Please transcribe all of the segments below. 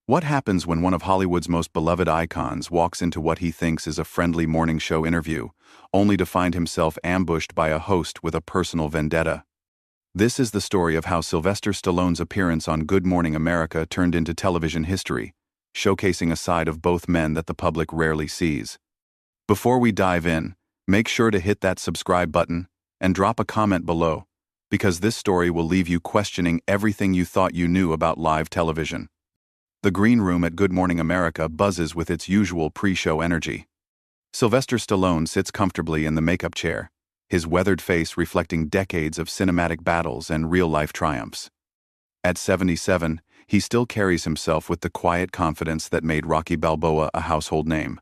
What happens when one of Hollywood's most beloved icons walks into what he thinks is a friendly morning show interview, only to find himself ambushed by a host with a personal vendetta? This is the story of how Sylvester Stallone's appearance on Good Morning America turned into television history, showcasing a side of both men that the public rarely sees. Before we dive in, make sure to hit that subscribe button and drop a comment below, because this story will leave you questioning everything you thought you knew about live television. The green room at Good Morning America buzzes with its usual pre-show energy. Sylvester Stallone sits comfortably in the makeup chair, his weathered face reflecting decades of cinematic battles and real-life triumphs. At 77, he still carries himself with the quiet confidence that made Rocky Balboa a household name.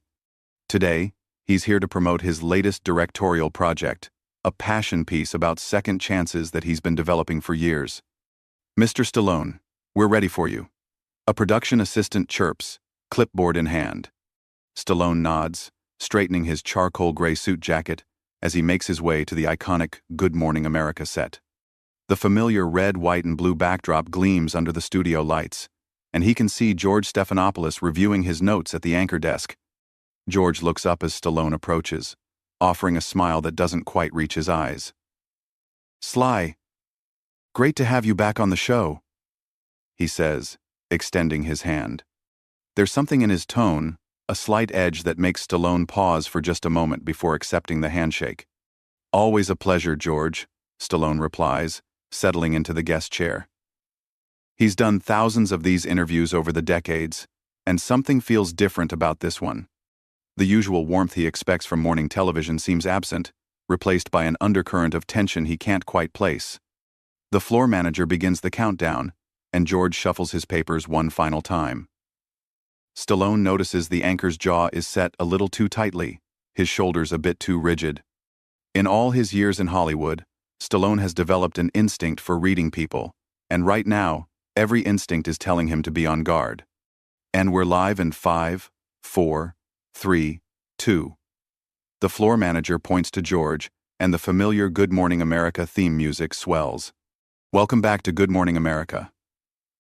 Today, he's here to promote his latest directorial project, a passion piece about second chances that he's been developing for years. "Mr. Stallone, we're ready for you." A production assistant chirps, clipboard in hand. Stallone nods, straightening his charcoal gray suit jacket as he makes his way to the iconic Good Morning America set. The familiar red, white, and blue backdrop gleams under the studio lights, and he can see George Stephanopoulos reviewing his notes at the anchor desk. George looks up as Stallone approaches, offering a smile that doesn't quite reach his eyes. "Sly, great to have you back on the show," he says, extending his hand. There's something in his tone, a slight edge that makes Stallone pause for just a moment before accepting the handshake. "Always a pleasure, George," Stallone replies, settling into the guest chair. He's done thousands of these interviews over the decades, and something feels different about this one. The usual warmth he expects from morning television seems absent, replaced by an undercurrent of tension he can't quite place. The floor manager begins the countdown, and George shuffles his papers one final time. Stallone notices the anchor's jaw is set a little too tightly, his shoulders a bit too rigid. In all his years in Hollywood, Stallone has developed an instinct for reading people, and right now, every instinct is telling him to be on guard. And we're live in 5, 4, 3, 2. The floor manager points to George, and the familiar Good Morning America theme music swells. "Welcome back to Good Morning America.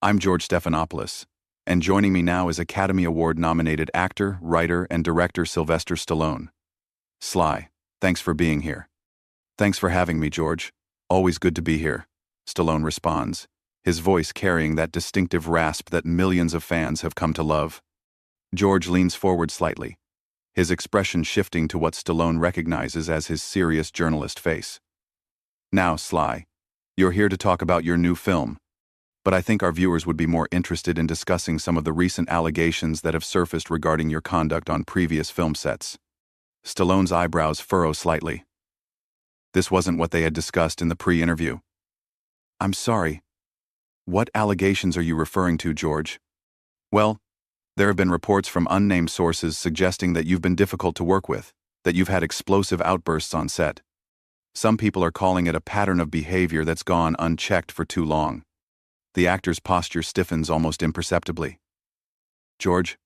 I'm George Stephanopoulos, and joining me now is Academy Award-nominated actor, writer, and director Sylvester Stallone. Sly, thanks for being here." "Thanks for having me, George. Always good to be here," Stallone responds, his voice carrying that distinctive rasp that millions of fans have come to love. George leans forward slightly, his expression shifting to what Stallone recognizes as his serious journalist face. "Now, Sly, you're here to talk about your new film, but I think our viewers would be more interested in discussing some of the recent allegations that have surfaced regarding your conduct on previous film sets." Stallone's eyebrows furrow slightly. This wasn't what they had discussed in the pre-interview. "I'm sorry. What allegations are you referring to, George?" "Well, there have been reports from unnamed sources suggesting that you've been difficult to work with, that you've had explosive outbursts on set. Some people are calling it a pattern of behavior that's gone unchecked for too long." The actor's posture stiffens almost imperceptibly. "George,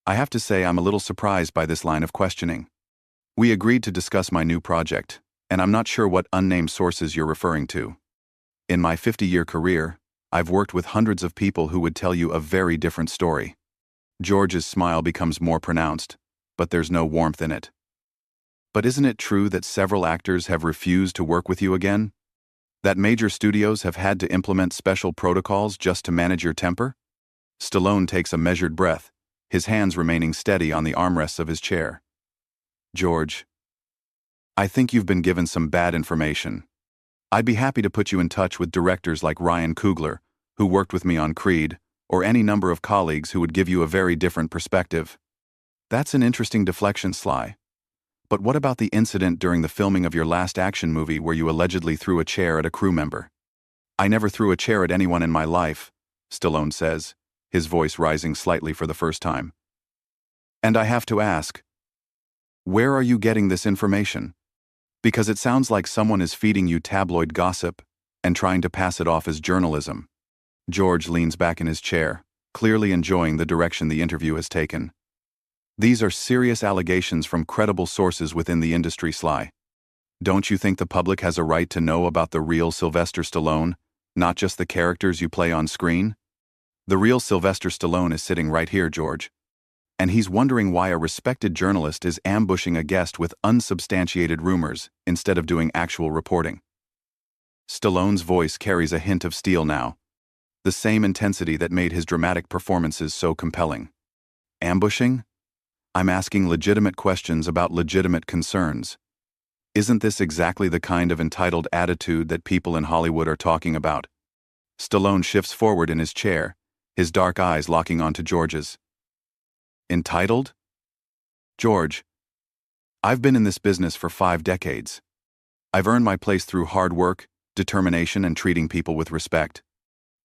I have to say I'm a little surprised by this line of questioning. We agreed to discuss my new project, and I'm not sure what unnamed sources you're referring to. In my 50-year career, I've worked with hundreds of people who would tell you a very different story." George's smile becomes more pronounced, but there's no warmth in it. "But isn't it true that several actors have refused to work with you again? That major studios have had to implement special protocols just to manage your temper?" Stallone takes a measured breath, his hands remaining steady on the armrests of his chair. "George, I think you've been given some bad information. I'd be happy to put you in touch with directors like Ryan Coogler, who worked with me on Creed, or any number of colleagues who would give you a very different perspective." "That's an interesting deflection, Sly. But what about the incident during the filming of your last action movie where you allegedly threw a chair at a crew member?" "I never threw a chair at anyone in my life," Stallone says, his voice rising slightly for the first time. "And I have to ask, where are you getting this information? Because it sounds like someone is feeding you tabloid gossip and trying to pass it off as journalism." George leans back in his chair, clearly enjoying the direction the interview has taken. "These are serious allegations from credible sources within the industry, Sly. Don't you think the public has a right to know about the real Sylvester Stallone, not just the characters you play on screen?" The real Sylvester Stallone is sitting right here, George. And he's wondering why a respected journalist is ambushing a guest with unsubstantiated rumors instead of doing actual reporting. Stallone's voice carries a hint of steel now, the same intensity that made his dramatic performances so compelling. Ambushing? I'm asking legitimate questions about legitimate concerns. Isn't this exactly the kind of entitled attitude that people in Hollywood are talking about? Stallone shifts forward in his chair, his dark eyes locking onto George's. Entitled? George, I've been in this business for 5 decades. I've earned my place through hard work, determination, and treating people with respect.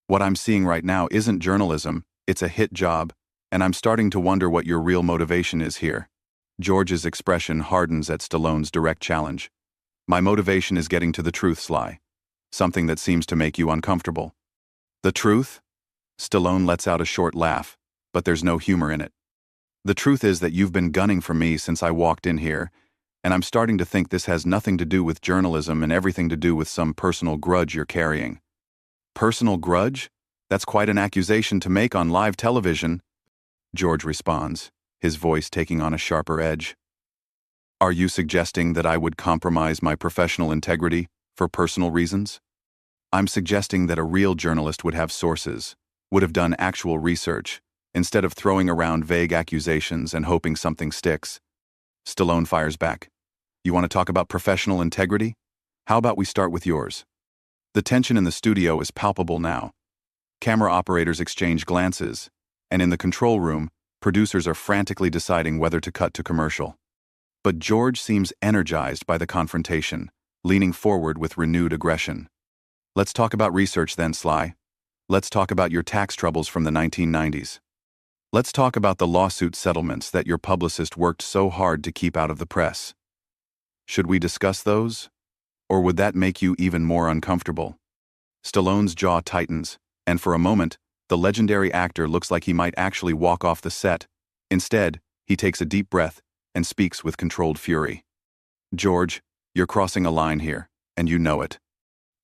What I'm seeing right now isn't journalism, it's a hit job, and I'm starting to wonder what your real motivation is here. George's expression hardens at Stallone's direct challenge. My motivation is getting to the truth, Sly. Something that seems to make you uncomfortable. The truth? Stallone lets out a short laugh, but there's no humor in it. The truth is that you've been gunning for me since I walked in here, and I'm starting to think this has nothing to do with journalism and everything to do with some personal grudge you're carrying. Personal grudge? That's quite an accusation to make on live television. George responds, his voice taking on a sharper edge. Are you suggesting that I would compromise my professional integrity for personal reasons? I'm suggesting that a real journalist would have sources, would have done actual research, instead of throwing around vague accusations and hoping something sticks. Stallone fires back. You want to talk about professional integrity? How about we start with yours? The tension in the studio is palpable now. Camera operators exchange glances, and in the control room, producers are frantically deciding whether to cut to commercial. But George seems energized by the confrontation, leaning forward with renewed aggression. Let's talk about research then, Sly. Let's talk about your tax troubles from the 1990s. Let's talk about the lawsuit settlements that your publicist worked so hard to keep out of the press. Should we discuss those? Or would that make you even more uncomfortable? Stallone's jaw tightens, and for a moment, the legendary actor looks like he might actually walk off the set. Instead, he takes a deep breath and speaks with controlled fury. George, you're crossing a line here, and you know it.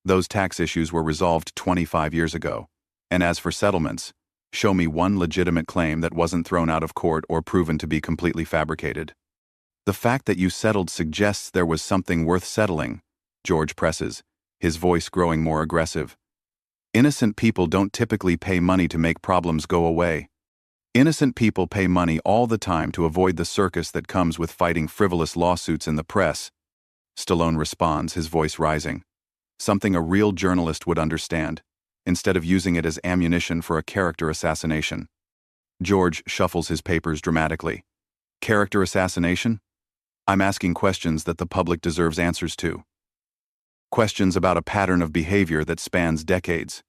Those tax issues were resolved 25 years ago, and as for settlements, show me one legitimate claim that wasn't thrown out of court or proven to be completely fabricated. The fact that you settled suggests there was something worth settling, George presses, his voice growing more aggressive. Innocent people don't typically pay money to make problems go away. Innocent people pay money all the time to avoid the circus that comes with fighting frivolous lawsuits in the press. Stallone responds, his voice rising. Something a real journalist would understand, instead of using it as ammunition for a character assassination. George shuffles his papers dramatically. Character assassination? I'm asking questions that the public deserves answers to. Questions about a pattern of behavior that spans decades.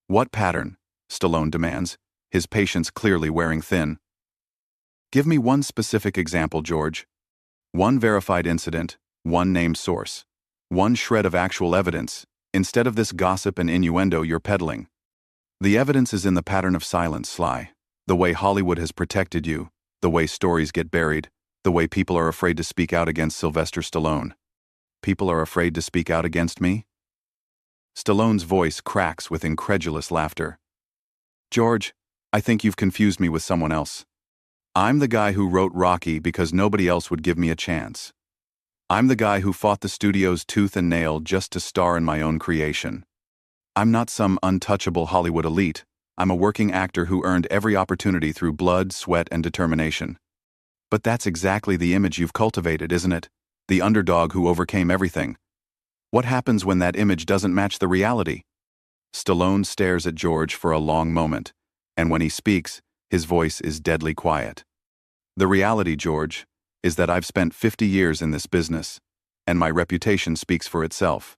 What pattern? Stallone demands, his patience clearly wearing thin. Give me one specific example, George. One verified incident, one named source. One shred of actual evidence, instead of this gossip and innuendo you're peddling. The evidence is in the pattern of silence, Sly. The way Hollywood has protected you, the way stories get buried, the way people are afraid to speak out against Sylvester Stallone. People are afraid to speak out against me? Stallone's voice cracks with incredulous laughter. George, I think you've confused me with someone else. I'm the guy who wrote Rocky because nobody else would give me a chance. I'm the guy who fought the studios tooth and nail just to star in my own creation. I'm not some untouchable Hollywood elite. I'm a working actor who earned every opportunity through blood, sweat, and determination. But that's exactly the image you've cultivated, isn't it? The underdog who overcame everything. What happens when that image doesn't match the reality? Stallone stares at George for a long moment, and when he speaks, his voice is deadly quiet. The reality, George, is that I've spent 50 years in this business, and my reputation speaks for itself.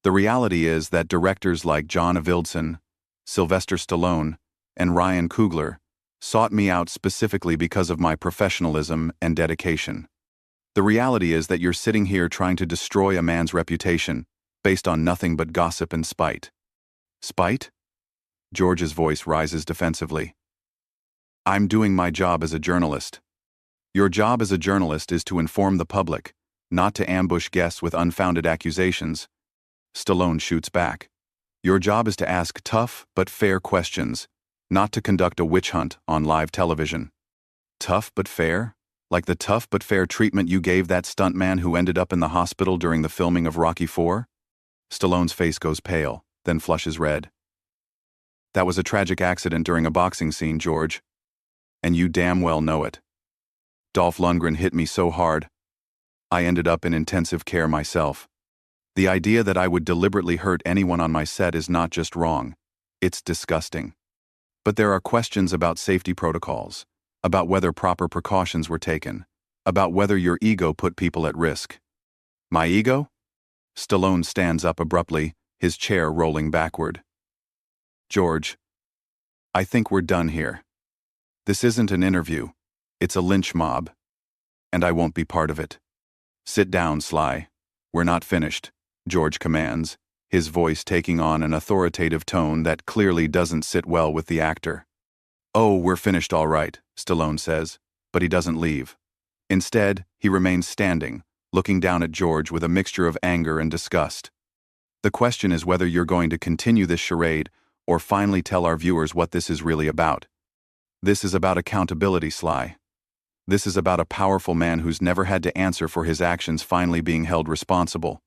The reality is that directors like John Avildsen, Sylvester Stallone, and Ryan Coogler sought me out specifically because of my professionalism and dedication. The reality is that you're sitting here trying to destroy a man's reputation based on nothing but gossip and spite. Spite? George's voice rises defensively. I'm doing my job as a journalist. Your job as a journalist is to inform the public, not to ambush guests with unfounded accusations. Stallone shoots back. Your job is to ask tough but fair questions, not to conduct a witch hunt on live television. Tough but fair? Like the tough but fair treatment you gave that stuntman who ended up in the hospital during the filming of Rocky IV? Stallone's face goes pale, then flushes red. That was a tragic accident during a boxing scene, George. And you damn well know it. Dolph Lundgren hit me so hard, I ended up in intensive care myself. The idea that I would deliberately hurt anyone on my set is not just wrong, it's disgusting. But there are questions about safety protocols, about whether proper precautions were taken, about whether your ego put people at risk. My ego? Stallone stands up abruptly, his chair rolling backward. George, I think we're done here. This isn't an interview, it's a lynch mob. And I won't be part of it. Sit down, Sly. We're not finished, George commands, his voice taking on an authoritative tone that clearly doesn't sit well with the actor. Oh, we're finished all right, Stallone says, but he doesn't leave. Instead, he remains standing, looking down at George with a mixture of anger and disgust. The question is whether you're going to continue this charade or finally tell our viewers what this is really about. This is about accountability, Sly. This is about a powerful man who's never had to answer for his actions finally being held responsible.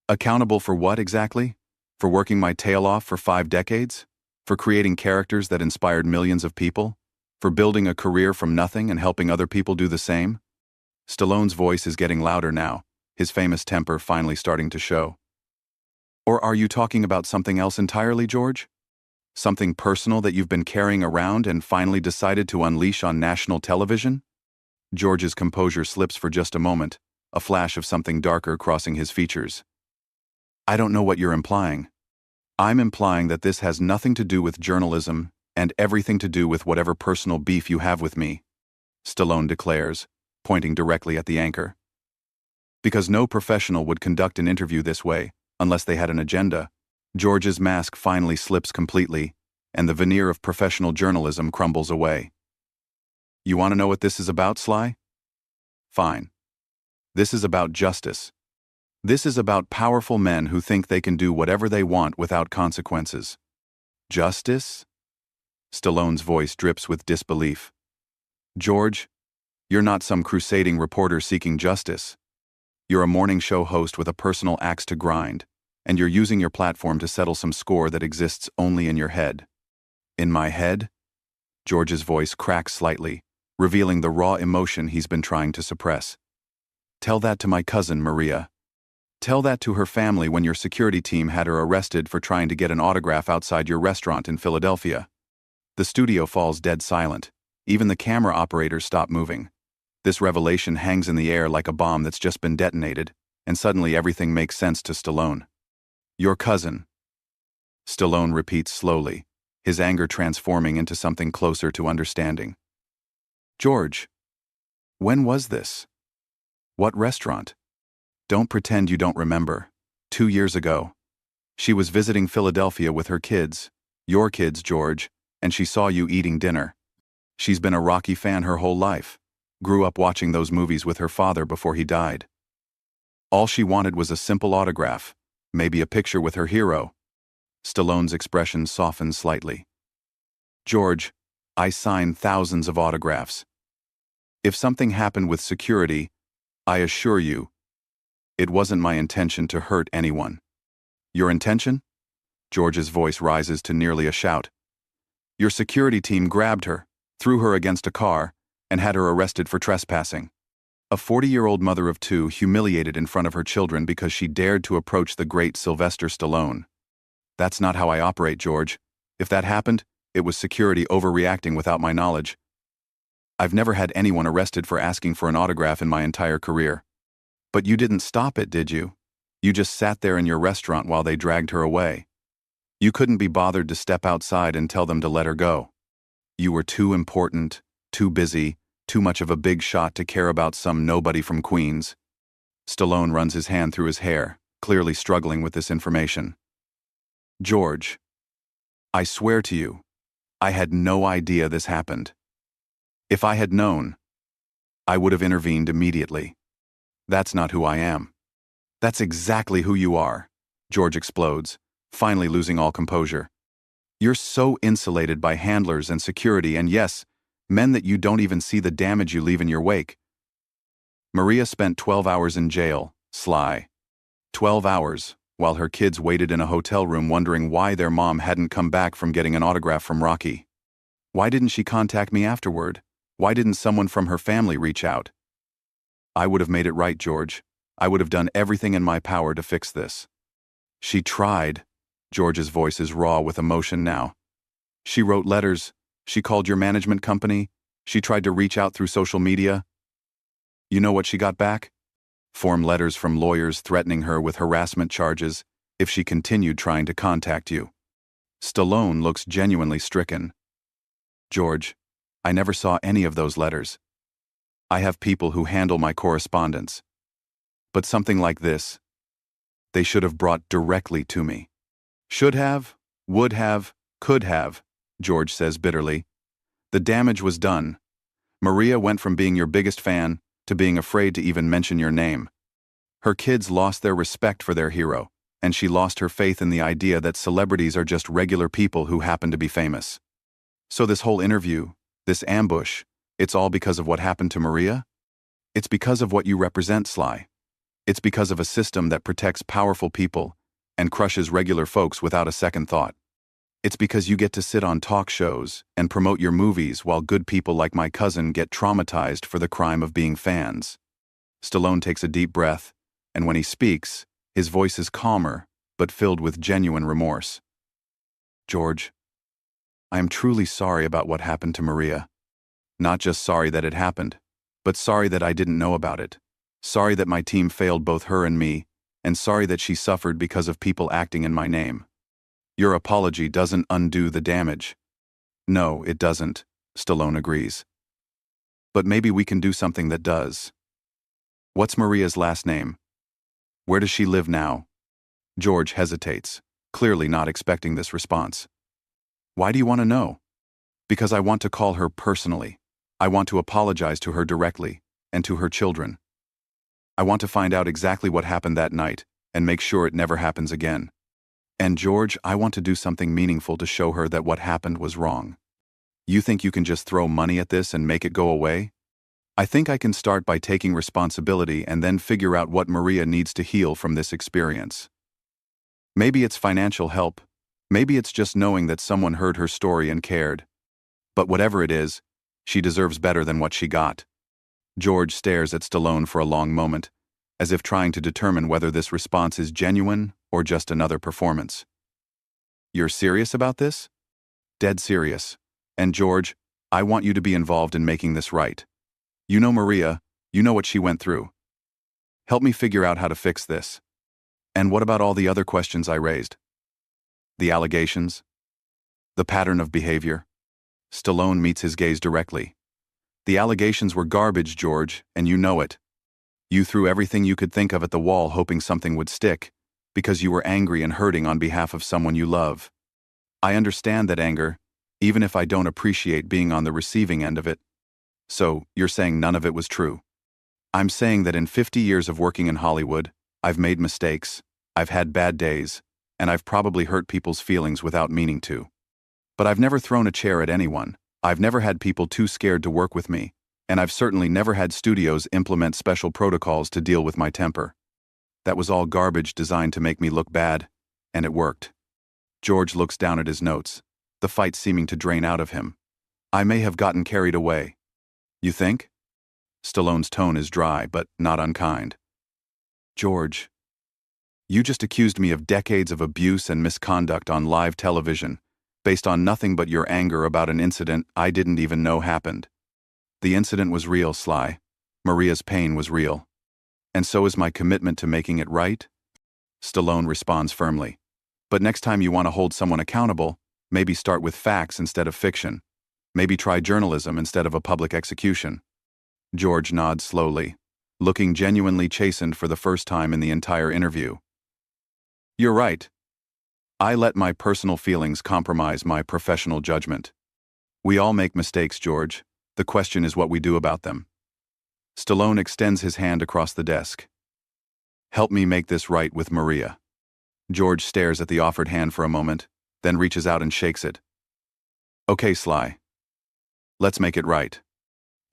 Accountable for what exactly? For working my tail off for 5 decades? For creating characters that inspired millions of people? For building a career from nothing and helping other people do the same? Stallone's voice is getting louder now, his famous temper finally starting to show. Or are you talking about something else entirely, George? Something personal that you've been carrying around and finally decided to unleash on national television? George's composure slips for just a moment, a flash of something darker crossing his features. I don't know what you're implying. I'm implying that this has nothing to do with journalism and everything to do with whatever personal beef you have with me, Stallone declares, pointing directly at the anchor. Because no professional would conduct an interview this way, unless they had an agenda. George's mask finally slips completely, and the veneer of professional journalism crumbles away. You want to know what this is about, Sly? Fine. This is about justice. This is about powerful men who think they can do whatever they want without consequences. Justice? Stallone's voice drips with disbelief. George, you're not some crusading reporter seeking justice. You're a morning show host with a personal axe to grind, and you're using your platform to settle some score that exists only in your head. In my head? George's voice cracks slightly, revealing the raw emotion he's been trying to suppress. Tell that to my cousin, Maria. Tell that to her family when your security team had her arrested for trying to get an autograph outside your restaurant in Philadelphia. The studio falls dead silent. Even the camera operators stop moving. This revelation hangs in the air like a bomb that's just been detonated, and suddenly everything makes sense to Stallone. Your cousin. Stallone repeats slowly, his anger transforming into something closer to understanding. George, when was this? What restaurant? Don't pretend you don't remember. 2 years ago. She was visiting Philadelphia with her kids, your kids, George, and she saw you eating dinner. She's been a Rocky fan her whole life. Grew up watching those movies with her father before he died. All she wanted was a simple autograph, maybe a picture with her hero. Stallone's expression softens slightly. George, I sign thousands of autographs. If something happened with security, I assure you, it wasn't my intention to hurt anyone. Your intention? George's voice rises to nearly a shout. Your security team grabbed her, threw her against a car, and had her arrested for trespassing. A 40-year-old mother of 2 humiliated in front of her children because she dared to approach the great Sylvester Stallone. That's not how I operate, George. If that happened, it was security overreacting without my knowledge. I've never had anyone arrested for asking for an autograph in my entire career. But you didn't stop it, did you? You just sat there in your restaurant while they dragged her away. You couldn't be bothered to step outside and tell them to let her go. You were too important, too busy, too much of a big shot to care about some nobody from Queens. Stallone runs his hand through his hair, clearly struggling with this information. George, I swear to you, I had no idea this happened. If I had known, I would have intervened immediately. That's not who I am. That's exactly who you are, George explodes, finally losing all composure. You're so insulated by handlers and security, and yes, men, that you don't even see the damage you leave in your wake. Maria spent 12 hours in jail, Sly. 12 hours, while her kids waited in a hotel room wondering why their mom hadn't come back from getting an autograph from Rocky. Why didn't she contact me afterward? Why didn't someone from her family reach out? I would have made it right, George. I would have done everything in my power to fix this. She tried. George's voice is raw with emotion now. She wrote letters. She called your management company. She tried to reach out through social media. You know what she got back? Form letters from lawyers threatening her with harassment charges if she continued trying to contact you. Stallone looks genuinely stricken. George, I never saw any of those letters. I have people who handle my correspondence. But something like this, they should have brought directly to me. Should have, would have, could have, George says bitterly. The damage was done. Maria went from being your biggest fan to being afraid to even mention your name. Her kids lost their respect for their hero, and she lost her faith in the idea that celebrities are just regular people who happen to be famous. So this whole interview, this ambush, it's all because of what happened to Maria? It's because of what you represent, Sly. It's because of a system that protects powerful people and crushes regular folks without a second thought. It's because you get to sit on talk shows and promote your movies while good people like my cousin get traumatized for the crime of being fans. Stallone takes a deep breath, and when he speaks, his voice is calmer, but filled with genuine remorse. George, I am truly sorry about what happened to Maria. Not just sorry that it happened, but sorry that I didn't know about it. Sorry that my team failed both her and me, and sorry that she suffered because of people acting in my name. Your apology doesn't undo the damage. No, it doesn't, Stallone agrees. But maybe we can do something that does. What's Maria's last name? Where does she live now? George hesitates, clearly not expecting this response. Why do you want to know? Because I want to call her personally. I want to apologize to her directly, and to her children. I want to find out exactly what happened that night, and make sure it never happens again. And George, I want to do something meaningful to show her that what happened was wrong. You think you can just throw money at this and make it go away? I think I can start by taking responsibility and then figure out what Maria needs to heal from this experience. Maybe it's financial help. Maybe it's just knowing that someone heard her story and cared. But whatever it is, she deserves better than what she got. George stares at Stallone for a long moment, as if trying to determine whether this response is genuine or just another performance. You're serious about this? Dead serious. And George, I want you to be involved in making this right. You know Maria, you know what she went through. Help me figure out how to fix this. And what about all the other questions I raised? The allegations? The pattern of behavior? Stallone meets his gaze directly. The allegations were garbage, George, and you know it. You threw everything you could think of at the wall hoping something would stick, because you were angry and hurting on behalf of someone you love. I understand that anger, even if I don't appreciate being on the receiving end of it. So, you're saying none of it was true. I'm saying that in 50 years of working in Hollywood, I've made mistakes, I've had bad days, and I've probably hurt people's feelings without meaning to. But I've never thrown a chair at anyone, I've never had people too scared to work with me, and I've certainly never had studios implement special protocols to deal with my temper. That was all garbage designed to make me look bad, and it worked. George looks down at his notes, the fight seeming to drain out of him. I may have gotten carried away. You think? Stallone's tone is dry, but not unkind. George, you just accused me of decades of abuse and misconduct on live television, based on nothing but your anger about an incident I didn't even know happened. The incident was real, Sly. Maria's pain was real. And so is my commitment to making it right? Stallone responds firmly. But next time you want to hold someone accountable, maybe start with facts instead of fiction. Maybe try journalism instead of a public execution. George nods slowly, looking genuinely chastened for the first time in the entire interview. You're right. I let my personal feelings compromise my professional judgment. We all make mistakes, George. The question is what we do about them. Stallone extends his hand across the desk. Help me make this right with Maria. George stares at the offered hand for a moment, then reaches out and shakes it. "Okay, Sly. Let's make it right."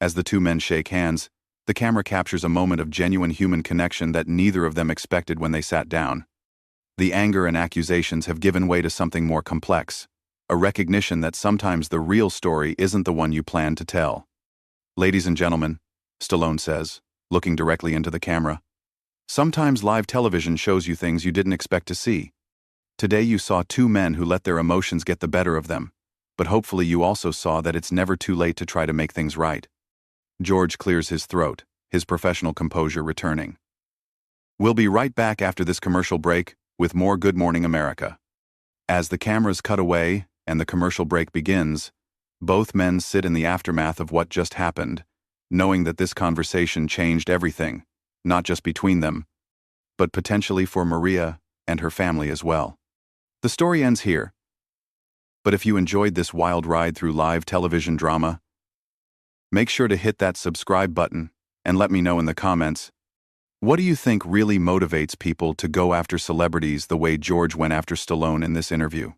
As the two men shake hands, the camera captures a moment of genuine human connection that neither of them expected when they sat down. The anger and accusations have given way to something more complex, a recognition that sometimes the real story isn't the one you plan to tell. "Ladies and gentlemen," Stallone says, looking directly into the camera, "sometimes live television shows you things you didn't expect to see. Today you saw two men who let their emotions get the better of them, but hopefully you also saw that it's never too late to try to make things right." George clears his throat, his professional composure returning. We'll be right back after this commercial break with more Good Morning America. As the cameras cut away and the commercial break begins, both men sit in the aftermath of what just happened, knowing that this conversation changed everything, not just between them, but potentially for Maria and her family as well. The story ends here. But if you enjoyed this wild ride through live television drama, make sure to hit that subscribe button and let me know in the comments, what do you think really motivates people to go after celebrities the way George went after Stallone in this interview?